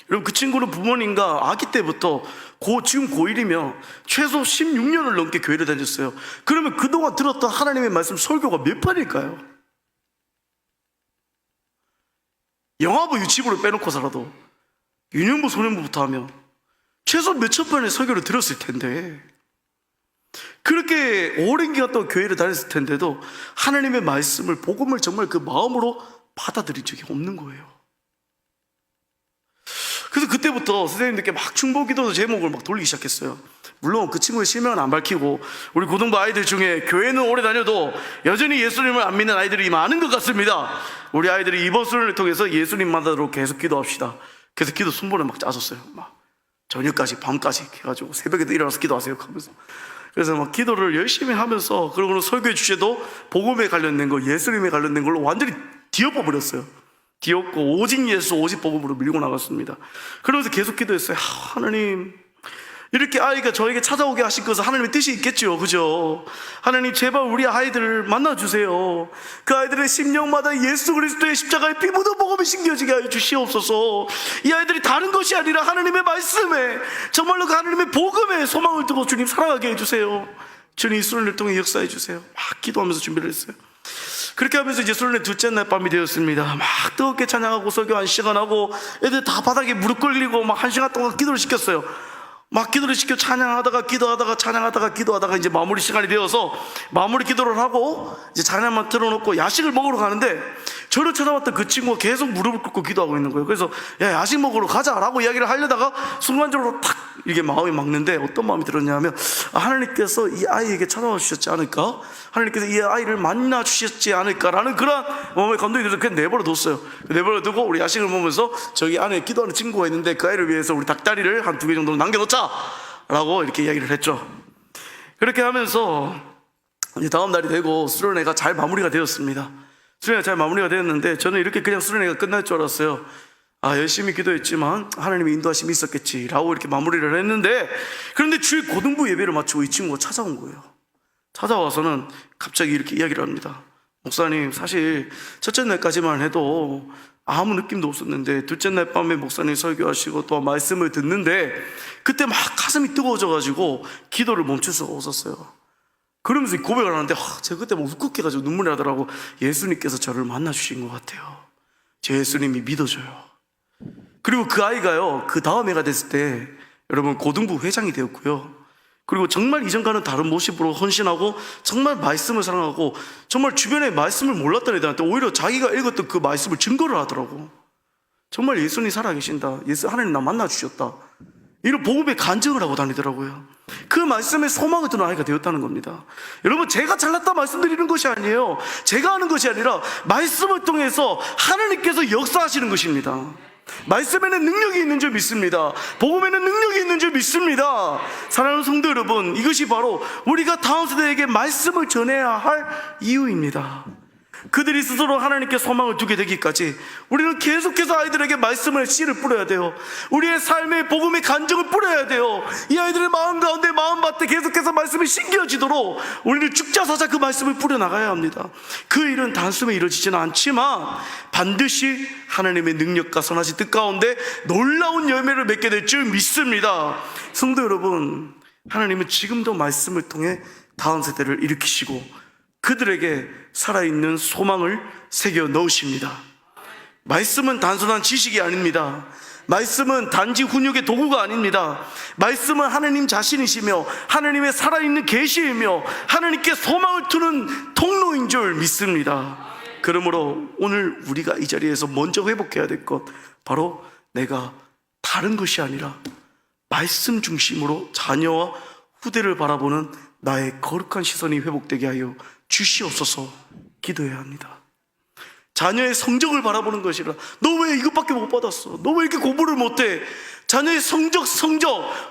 여러분, 그 친구는 부모님과 아기 때부터 지금 고1이면 최소 16년을 넘게 교회를 다녔어요. 그러면 그동안 들었던 하나님의 말씀 설교가 몇 판일까요? 영화부 유치부를 빼놓고서라도 유년부 소년부부터 하면 최소 몇천 편의 설교를 들었을 텐데, 그렇게 오랜 기간 동안 교회를 다녔을 텐데도 하나님의 말씀을, 복음을 정말 그 마음으로 받아들인 적이 없는 거예요. 그래서 그때부터 선생님들께 막 중보기도 제목을 막 돌리기 시작했어요. 물론 그 친구의 실명은 안 밝히고, 우리 고등부 아이들 중에 교회는 오래 다녀도 여전히 예수님을 안 믿는 아이들이 많은 것 같습니다. 우리 아이들이 이번 수련을 통해서 예수님 만나도록 계속 기도합시다. 그래서 기도 순번을 막 짜줬어요. 막 저녁까지, 밤까지 해가지고 새벽에도 일어나서 기도하세요 하면서. 그래서 막 기도를 열심히 하면서, 그리고는 설교의 주제도 복음에 관련된 거, 예수님에 관련된 걸로 완전히 뒤엎어버렸어요. 뒤엎고 오직 예수, 오직 복음으로 밀고 나갔습니다. 그러면서 계속 기도했어요. 하나님, 이렇게 아이가 저에게 찾아오게 하신 것은 하나님의 뜻이 있겠죠, 그죠? 하나님, 제발 우리 아이들을 만나주세요. 그 아이들의 심령마다 예수 그리스도의 십자가의 피 묻은 복음이 심겨지게 하여 주시옵소서. 이 아이들이 다른 것이 아니라 하나님의 말씀에, 정말로 그 하나님의 복음에 소망을 두고 주님 사랑하게 해주세요. 주님, 이 수련을 통해 역사해 주세요. 막 기도하면서 준비를 했어요. 그렇게 하면서 이제 수련의 둘째 날 밤이 되었습니다. 막 뜨겁게 찬양하고 설교 1시간 하고, 애들 다 바닥에 무릎 꿇리고 막 1시간 동안 기도를 시켰어요. 막 기도를 시켜 찬양하다가 기도하다가 찬양하다가 기도하다가 이제 마무리 시간이 되어서 마무리 기도를 하고 이제 찬양만 틀어놓고 야식을 먹으러 가는데, 저를 찾아왔던 그 친구가 계속 무릎을 꿇고 기도하고 있는 거예요. 그래서 야, 야식 먹으러 가자라고 이야기를 하려다가 순간적으로 탁 이게 마음이 막는데, 어떤 마음이 들었냐면, 하나님께서 이 아이에게 찾아와 주셨지 않을까? 하나님께서 이 아이를 만나 주셨지 않을까라는 그런 마음의 감동이 들어서 그냥 내버려 뒀어요. 내버려 두고 우리 야식을 먹으면서 저기 안에 기도하는 친구가 있는데 그 아이를 위해서 우리 닭다리를 한 2개 정도는 남겨놓자 라고 이렇게 이야기를 했죠. 그렇게 하면서 이제 다음 날이 되고 수련회가 잘 마무리가 되었습니다. 수련회가 잘 마무리가 되었는데, 저는 이렇게 그냥 수련회가 끝날 줄 알았어요. 열심히 기도했지만 하나님의 인도하심이 있었겠지라고 이렇게 마무리를 했는데, 그런데 주일 고등부 예배를 마치고 이 친구가 찾아온 거예요. 찾아와서는 갑자기 이렇게 이야기를 합니다. 목사님, 사실 첫째 날까지만 해도 아무 느낌도 없었는데 둘째 날 밤에 목사님 설교하시고 또 말씀을 듣는데 그때 막 가슴이 뜨거워져가지고 기도를 멈출 수가 없었어요. 그러면서 고백을 하는데 제가 그때 막 울컥해가지고 눈물이 나더라고. 예수님께서 저를 만나주신 것 같아요. 제 예수님이 믿어줘요. 그리고 그 아이가요, 그 다음 해가 됐을 때 여러분 고등부 회장이 되었고요. 그리고 정말 이전과는 다른 모습으로 헌신하고 정말 말씀을 사랑하고, 정말 주변에 말씀을 몰랐던 애들한테 오히려 자기가 읽었던 그 말씀을 증거를 하더라고. 정말 예수님이 살아계신다, 하나님 나 만나주셨다, 이런 복음의 간증을 하고 다니더라고요. 그 말씀에 소망을 두는 아이가 되었다는 겁니다. 여러분, 제가 잘났다 말씀드리는 것이 아니에요. 제가 하는 것이 아니라 말씀을 통해서 하나님께서 역사하시는 것입니다. 말씀에는 능력이 있는 줄 믿습니다. 복음에는 능력이 있는 줄 믿습니다. 사랑하는 성도 여러분, 이것이 바로 우리가 다음 세대에게 말씀을 전해야 할 이유입니다. 그들이 스스로 하나님께 소망을 두게 되기까지 우리는 계속해서 아이들에게 말씀의 씨를 뿌려야 돼요. 우리의 삶의 복음의 간증을 뿌려야 돼요. 이 아이들의 마음 가운데, 마음밭에 계속해서 말씀이 심겨지도록 우리는 죽자사자 그 말씀을 뿌려나가야 합니다. 그 일은 단숨에 이루어지지는 않지만 반드시 하나님의 능력과 선하신 뜻 가운데 놀라운 열매를 맺게 될 줄 믿습니다. 성도 여러분, 하나님은 지금도 말씀을 통해 다음 세대를 일으키시고 그들에게 살아있는 소망을 새겨 넣으십니다. 말씀은 단순한 지식이 아닙니다. 말씀은 단지 훈육의 도구가 아닙니다. 말씀은 하나님 자신이시며 하나님의 살아있는 계시이며 하나님께 소망을 두는 통로인 줄 믿습니다. 그러므로 오늘 우리가 이 자리에서 먼저 회복해야 될 것, 바로 내가 다른 것이 아니라 말씀 중심으로 자녀와 후대를 바라보는 나의 거룩한 시선이 회복되게 하여 주시옵소서 기도해야 합니다. 자녀의 성적을 바라보는 것이라, 너 왜 이것밖에 못 받았어? 너 왜 이렇게 공부를 못해? 자녀의 성적,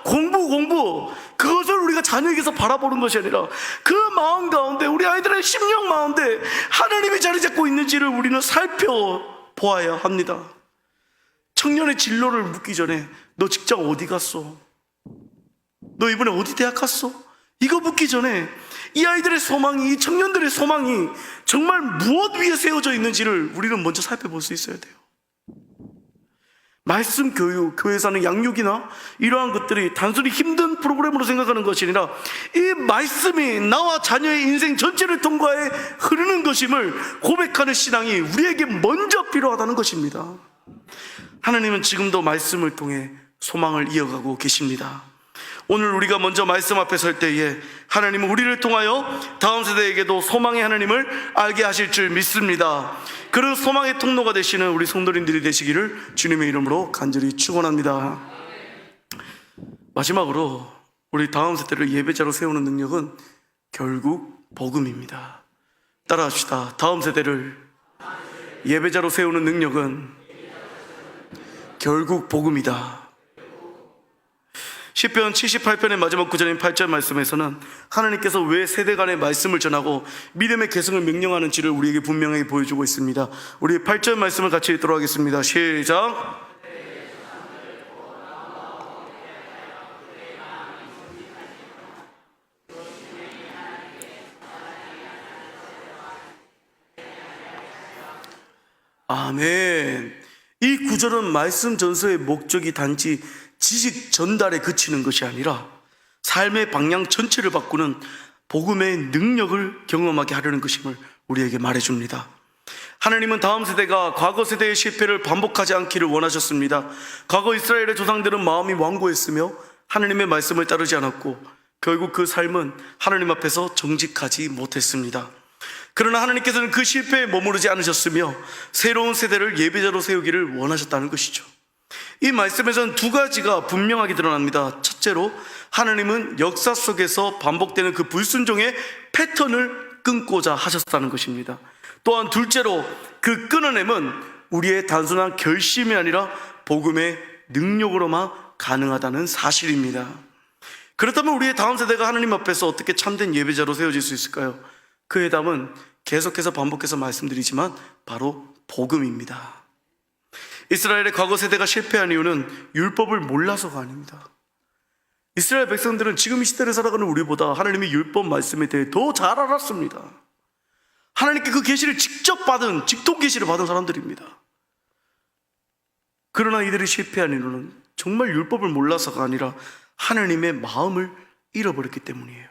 공부, 그것을 우리가 자녀에게서 바라보는 것이 아니라 그 마음 가운데, 우리 아이들의 심령 가운데 하나님이 자리 잡고 있는지를 우리는 살펴보아야 합니다. 청년의 진로를 묻기 전에 너 직장 어디 갔어? 너 이번에 어디 대학 갔어? 이거 묻기 전에 이 아이들의 소망이, 이 청년들의 소망이 정말 무엇 위에 세워져 있는지를 우리는 먼저 살펴볼 수 있어야 돼요. 말씀 교육, 교회에서 하는 양육이나 이러한 것들이 단순히 힘든 프로그램으로 생각하는 것이 아니라 이 말씀이 나와 자녀의 인생 전체를 통과해 흐르는 것임을 고백하는 신앙이 우리에게 먼저 필요하다는 것입니다. 하나님은 지금도 말씀을 통해 소망을 이어가고 계십니다. 오늘 우리가 먼저 말씀 앞에 설 때에 하나님은 우리를 통하여 다음 세대에게도 소망의 하나님을 알게 하실 줄 믿습니다. 그런 소망의 통로가 되시는 우리 성도님들이 되시기를 주님의 이름으로 간절히 축원합니다. 마지막으로 우리 다음 세대를 예배자로 세우는 능력은 결국 복음입니다. 따라합시다. 다음 세대를 예배자로 세우는 능력은 결국 복음이다. 시편 78편의 마지막 구절인 8절 말씀에서는 하나님께서 왜 세대 간의 말씀을 전하고 믿음의 계승을 명령하는지를 우리에게 분명하게 보여주고 있습니다. 우리 8절 말씀을 같이 읽도록 하겠습니다. 시작. 아멘. 이 구절은 말씀 전서의 목적이 단지 지식 전달에 그치는 것이 아니라 삶의 방향 전체를 바꾸는 복음의 능력을 경험하게 하려는 것임을 우리에게 말해줍니다. 하나님은 다음 세대가 과거 세대의 실패를 반복하지 않기를 원하셨습니다. 과거 이스라엘의 조상들은 마음이 완고했으며 하나님의 말씀을 따르지 않았고 결국 그 삶은 하나님 앞에서 정직하지 못했습니다. 그러나 하나님께서는 그 실패에 머무르지 않으셨으며 새로운 세대를 예배자로 세우기를 원하셨다는 것이죠. 이 말씀에서는 두 가지가 분명하게 드러납니다. 첫째로 하나님은 역사 속에서 반복되는 그 불순종의 패턴을 끊고자 하셨다는 것입니다. 또한 둘째로 그 끊어냄은 우리의 단순한 결심이 아니라 복음의 능력으로만 가능하다는 사실입니다. 그렇다면 우리의 다음 세대가 하나님 앞에서 어떻게 참된 예배자로 세워질 수 있을까요? 그의 답은 계속해서 반복해서 말씀드리지만 바로 복음입니다. 이스라엘의 과거 세대가 실패한 이유는 율법을 몰라서가 아닙니다. 이스라엘 백성들은 지금 이 시대를 살아가는 우리보다 하나님의 율법 말씀에 대해 더 잘 알았습니다. 하나님께 그 계시를 직접 받은, 직통 계시를 받은 사람들입니다. 그러나 이들이 실패한 이유는 정말 율법을 몰라서가 아니라 하나님의 마음을 잃어버렸기 때문이에요.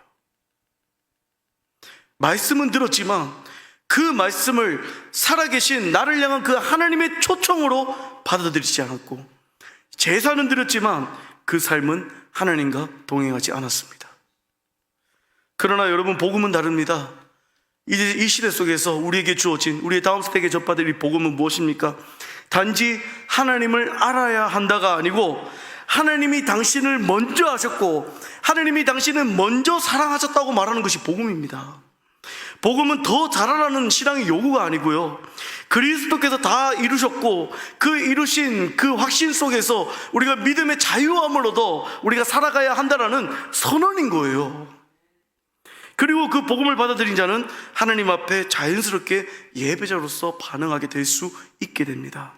말씀은 들었지만 그 말씀을 살아계신 나를 향한 그 하나님의 초청으로 받아들이지 않았고, 제사는 드렸지만 그 삶은 하나님과 동행하지 않았습니다. 그러나 여러분, 복음은 다릅니다. 이제 이 시대 속에서 우리에게 주어진, 우리의 다음 세대에게 접받을 이 복음은 무엇입니까? 단지 하나님을 알아야 한다가 아니고 하나님이 당신을 먼저 하셨고 하나님이 당신을 먼저 사랑하셨다고 말하는 것이 복음입니다. 복음은 더 잘하라는 신앙의 요구가 아니고요, 그리스도께서 다 이루셨고 그 이루신 그 확신 속에서 우리가 믿음의 자유함을 얻어 우리가 살아가야 한다라는 선언인 거예요. 그리고 그 복음을 받아들인 자는 하나님 앞에 자연스럽게 예배자로서 반응하게 될 수 있게 됩니다.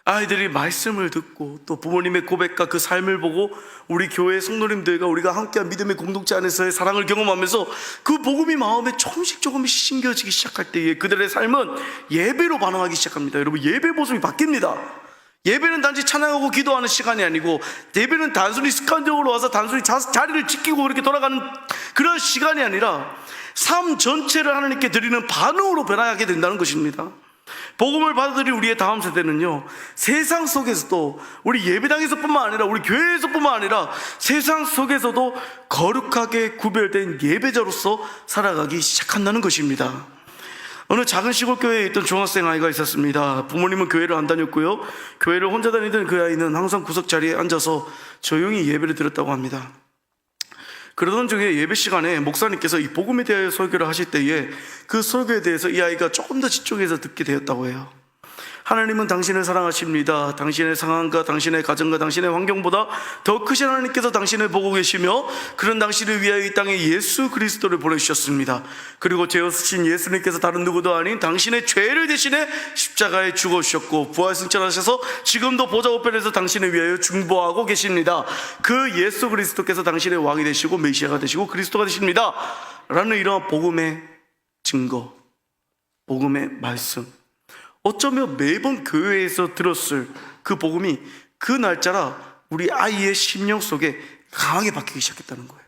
아이들이 말씀을 듣고 또 부모님의 고백과 그 삶을 보고 우리 교회 성도님들과 우리가 함께한 믿음의 공동체 안에서의 사랑을 경험하면서 그 복음이 마음에 조금씩 심겨지기 시작할 때에 그들의 삶은 예배로 반응하기 시작합니다. 여러분, 예배 모습이 바뀝니다. 예배는 단지 찬양하고 기도하는 시간이 아니고, 예배는 단순히 습관적으로 와서 단순히 자리를 지키고 그렇게 돌아가는 그런 시간이 아니라 삶 전체를 하나님께 드리는 반응으로 변화하게 된다는 것입니다. 복음을 받아들인 우리의 다음 세대는요, 세상 속에서도, 우리 예배당에서뿐만 아니라 우리 교회에서뿐만 아니라 세상 속에서도 거룩하게 구별된 예배자로서 살아가기 시작한다는 것입니다. 어느 작은 시골 교회에 있던 중학생 아이가 있었습니다. 부모님은 교회를 안 다녔고요, 교회를 혼자 다니던 그 아이는 항상 구석 자리에 앉아서 조용히 예배를 드렸다고 합니다. 그러던 중에 예배 시간에 목사님께서 이 복음에 대해 설교를 하실 때에 그 설교에 대해서 이 아이가 조금 더 집중해서 듣게 되었다고 해요. 하나님은 당신을 사랑하십니다. 당신의 상황과 당신의 가정과 당신의 환경보다 더 크신 하나님께서 당신을 보고 계시며 그런 당신을 위하여 이 땅에 예수 그리스도를 보내주셨습니다. 그리고 죄없으신 예수님께서 다른 누구도 아닌 당신의 죄를 대신해 십자가에 죽어주셨고 부활승천하셔서 지금도 보좌 우편에서 당신을 위하여 중보하고 계십니다. 그 예수 그리스도께서 당신의 왕이 되시고 메시아가 되시고 그리스도가 되십니다 라는 이러한 복음의 증거, 복음의 말씀, 어쩌면 매번 교회에서 들었을 그 복음이 그 날짜라 우리 아이의 심령 속에 강하게 박히기 시작했다는 거예요.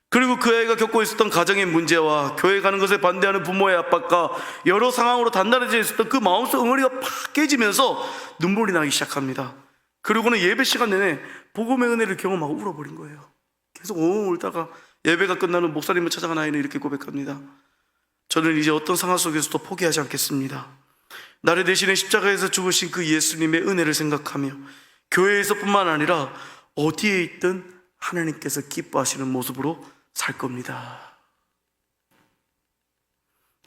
그리고 그 아이가 겪고 있었던 가정의 문제와 교회 가는 것에 반대하는 부모의 압박과 여러 상황으로 단단해져 있었던 그 마음속 응어리가 팍 깨지면서 눈물이 나기 시작합니다. 그리고는 예배 시간 내내 복음의 은혜를 경험하고 울어버린 거예요. 계속 엉엉 울다가 예배가 끝나는 목사님을 찾아간 아이는 이렇게 고백합니다. 저는 이제 어떤 상황 속에서도 포기하지 않겠습니다. 나를 대신에 십자가에서 죽으신 그 예수님의 은혜를 생각하며 교회에서뿐만 아니라 어디에 있든 하나님께서 기뻐하시는 모습으로 살 겁니다.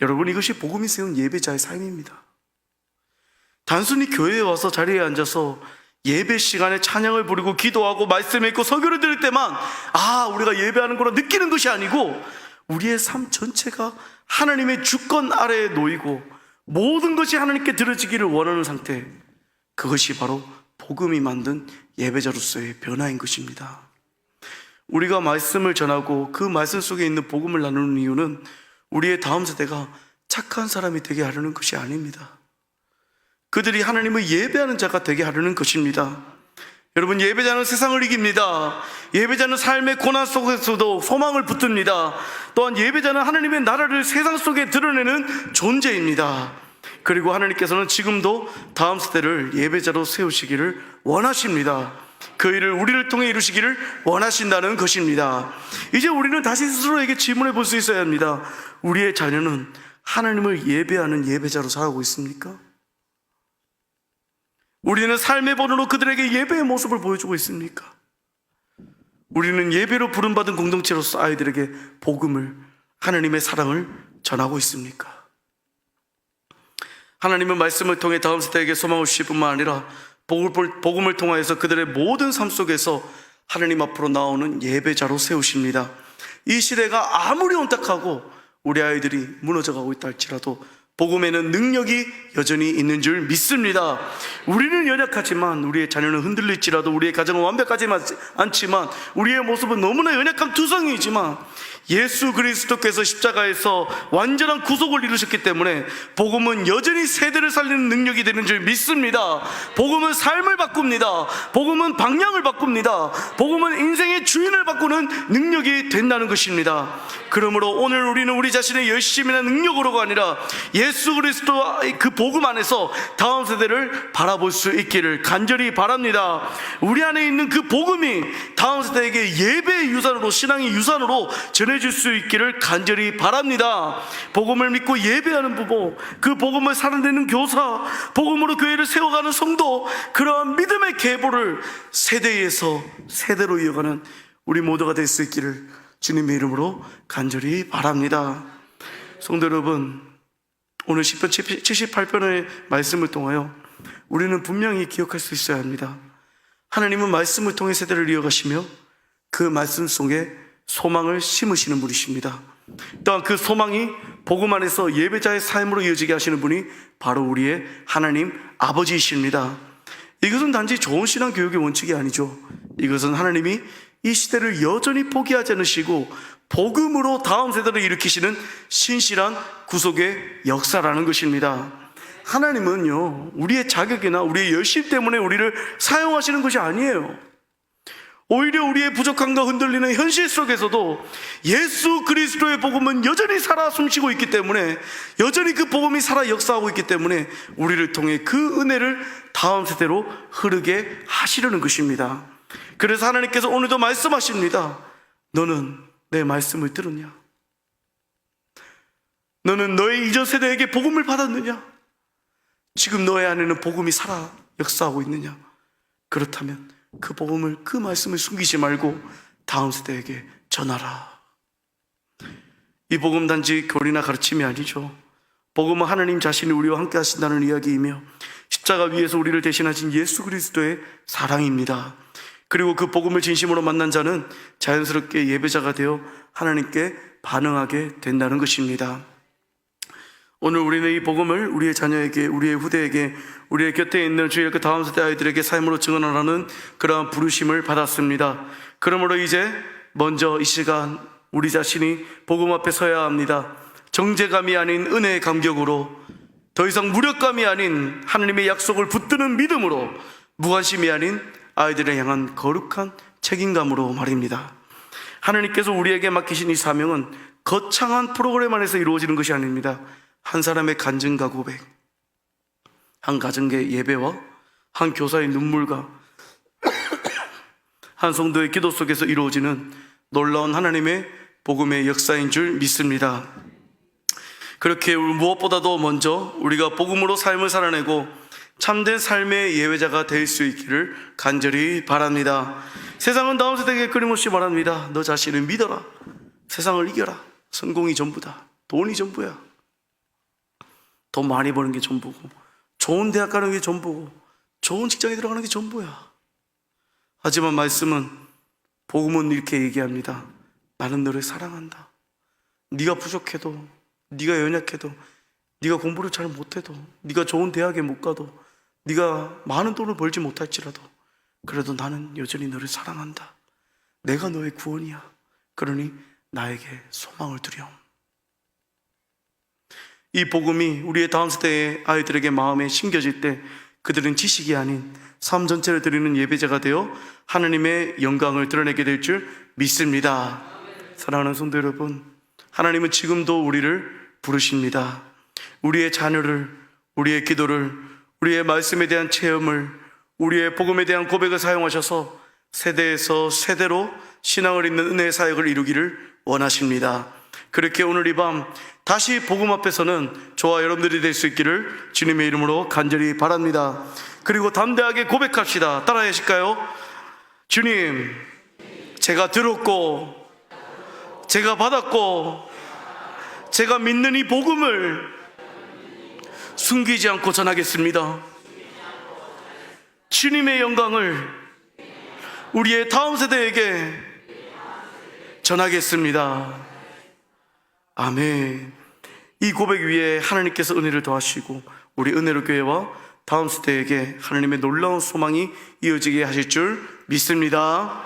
여러분, 이것이 복음이 세운 예배자의 삶입니다. 단순히 교회에 와서 자리에 앉아서 예배 시간에 찬양을 부르고 기도하고 말씀 읽고 설교를 들을 때만 우리가 예배하는 거라 느끼는 것이 아니고 우리의 삶 전체가 하나님의 주권 아래에 놓이고 모든 것이 하나님께 드려지기를 원하는 상태, 그것이 바로 복음이 만든 예배자로서의 변화인 것입니다. 우리가 말씀을 전하고 그 말씀 속에 있는 복음을 나누는 이유는 우리의 다음 세대가 착한 사람이 되게 하려는 것이 아닙니다. 그들이 하나님을 예배하는 자가 되게 하려는 것입니다. 여러분, 예배자는 세상을 이깁니다. 예배자는 삶의 고난 속에서도 소망을 붙듭니다. 또한 예배자는 하나님의 나라를 세상 속에 드러내는 존재입니다. 그리고 하나님께서는 지금도 다음 세대를 예배자로 세우시기를 원하십니다. 그 일을 우리를 통해 이루시기를 원하신다는 것입니다. 이제 우리는 다시 스스로에게 질문해 볼 수 있어야 합니다. 우리의 자녀는 하나님을 예배하는 예배자로 살아가고 있습니까? 우리는 삶의 번호로 그들에게 예배의 모습을 보여주고 있습니까? 우리는 예배로 부름받은 공동체로서 아이들에게 복음을, 하나님의 사랑을 전하고 있습니까? 하나님은 말씀을 통해 다음 세대에게 소망을 주실 뿐만 아니라 복음을 통하여서 그들의 모든 삶 속에서 하나님 앞으로 나오는 예배자로 세우십니다. 이 시대가 아무리 온탁하고 우리 아이들이 무너져가고 있다 할지라도 복음에는 능력이 여전히 있는 줄 믿습니다. 우리는 연약하지만 우리의 자녀는 흔들릴지라도 우리의 가정은 완벽하지 않지만 우리의 모습은 너무나 연약한 투성이지만 예수 그리스도께서 십자가에서 완전한 구속을 이루셨기 때문에 복음은 여전히 세대를 살리는 능력이 되는 줄 믿습니다. 복음은 삶을 바꿉니다. 복음은 방향을 바꿉니다. 복음은 인생의 주인을 바꾸는 능력이 된다는 것입니다. 그러므로 오늘 우리는 우리 자신의 열심이나 능력으로가 아니라 예수 그리스도와 그 복음 안에서 다음 세대를 바라볼 수 있기를 간절히 바랍니다. 우리 안에 있는 그 복음이 다음 세대에게 예배의 유산으로, 신앙의 유산으로 전해질 수 있기를 간절히 바랍니다. 복음을 믿고 예배하는 부모, 그 복음을 살아내는 교사, 복음으로 교회를 세워가는 성도, 그러한 믿음의 계보를 세대에서 세대로 이어가는 우리 모두가 될 수 있기를 주님의 이름으로 간절히 바랍니다. 성도 여러분, 오늘 시편 78편의 말씀을 통하여 우리는 분명히 기억할 수 있어야 합니다. 하나님은 말씀을 통해 세대를 이어가시며 그 말씀 속에 소망을 심으시는 분이십니다. 또한 그 소망이 복음 안에서 예배자의 삶으로 이어지게 하시는 분이 바로 우리의 하나님 아버지이십니다. 이것은 단지 좋은 신앙 교육의 원칙이 아니죠. 이것은 하나님이 이 시대를 여전히 포기하지 않으시고 복음으로 다음 세대를 일으키시는 신실한 구속의 역사라는 것입니다. 하나님은요, 우리의 자격이나 우리의 열심 때문에 우리를 사용하시는 것이 아니에요. 오히려 우리의 부족함과 흔들리는 현실 속에서도 예수 그리스도의 복음은 여전히 살아 숨쉬고 있기 때문에, 여전히 그 복음이 살아 역사하고 있기 때문에 우리를 통해 그 은혜를 다음 세대로 흐르게 하시려는 것입니다. 그래서 하나님께서 오늘도 말씀하십니다. 너는 내 말씀을 들었냐? 너는 너의 이전 세대에게 복음을 받았느냐? 지금 너의 안에는 복음이 살아 역사하고 있느냐? 그렇다면 그 복음을, 그 말씀을 숨기지 말고 다음 세대에게 전하라. 이 복음 단지 교리나 가르침이 아니죠. 복음은 하나님 자신이 우리와 함께 하신다는 이야기이며 십자가 위에서 우리를 대신하신 예수 그리스도의 사랑입니다. 그리고 그 복음을 진심으로 만난 자는 자연스럽게 예배자가 되어 하나님께 반응하게 된다는 것입니다. 오늘 우리는 이 복음을 우리의 자녀에게, 우리의 후대에게, 우리의 곁에 있는 주의 그 다음 세대 아이들에게 삶으로 증언하라는 그러한 부르심을 받았습니다. 그러므로 이제 먼저 이 시간 우리 자신이 복음 앞에 서야 합니다. 정죄감이 아닌 은혜의 감격으로, 더 이상 무력감이 아닌 하나님의 약속을 붙드는 믿음으로, 무관심이 아닌 아이들을 향한 거룩한 책임감으로 말입니다. 하나님께서 우리에게 맡기신 이 사명은 거창한 프로그램 안에서 이루어지는 것이 아닙니다. 한 사람의 간증과 고백, 한 가정의 예배와 한 교사의 눈물과 한 성도의 기도 속에서 이루어지는 놀라운 하나님의 복음의 역사인 줄 믿습니다. 그렇게 무엇보다도 먼저 우리가 복음으로 삶을 살아내고 참된 삶의 예외자가 될 수 있기를 간절히 바랍니다. 세상은 다음 세대에게 끊임없이 말합니다. 너 자신을 믿어라. 세상을 이겨라. 성공이 전부다. 돈이 전부야. 돈 많이 버는 게 전부고, 좋은 대학 가는 게 전부고, 좋은 직장에 들어가는 게 전부야. 하지만 말씀은, 복음은 이렇게 얘기합니다. 나는 너를 사랑한다. 네가 부족해도, 네가 연약해도, 네가 공부를 잘 못해도, 네가 좋은 대학에 못 가도, 네가 많은 돈을 벌지 못할지라도 그래도 나는 여전히 너를 사랑한다. 내가 너의 구원이야. 그러니 나에게 소망을 두렴. 이 복음이 우리의 다음 세대의 아이들에게 마음에 심겨질 때 그들은 지식이 아닌 삶 전체를 드리는 예배자가 되어 하나님의 영광을 드러내게 될 줄 믿습니다. 사랑하는 성도 여러분, 하나님은 지금도 우리를 부르십니다. 우리의 자녀를, 우리의 기도를, 우리의 말씀에 대한 체험을, 우리의 복음에 대한 고백을 사용하셔서 세대에서 세대로 신앙을 잇는 은혜의 사역을 이루기를 원하십니다. 그렇게 오늘 이 밤 다시 복음 앞에서는 저와 여러분들이 될 수 있기를 주님의 이름으로 간절히 바랍니다. 그리고 담대하게 고백합시다. 따라해 주실까요? 주님, 제가 들었고 제가 받았고 제가 믿는 이 복음을 숨기지 않고 전하겠습니다. 주님의 영광을 우리의 다음 세대에게 전하겠습니다. 아멘. 이 고백 위에 하나님께서 은혜를 더하시고 우리 은혜로 교회와 다음 세대에게 하나님의 놀라운 소망이 이어지게 하실 줄 믿습니다.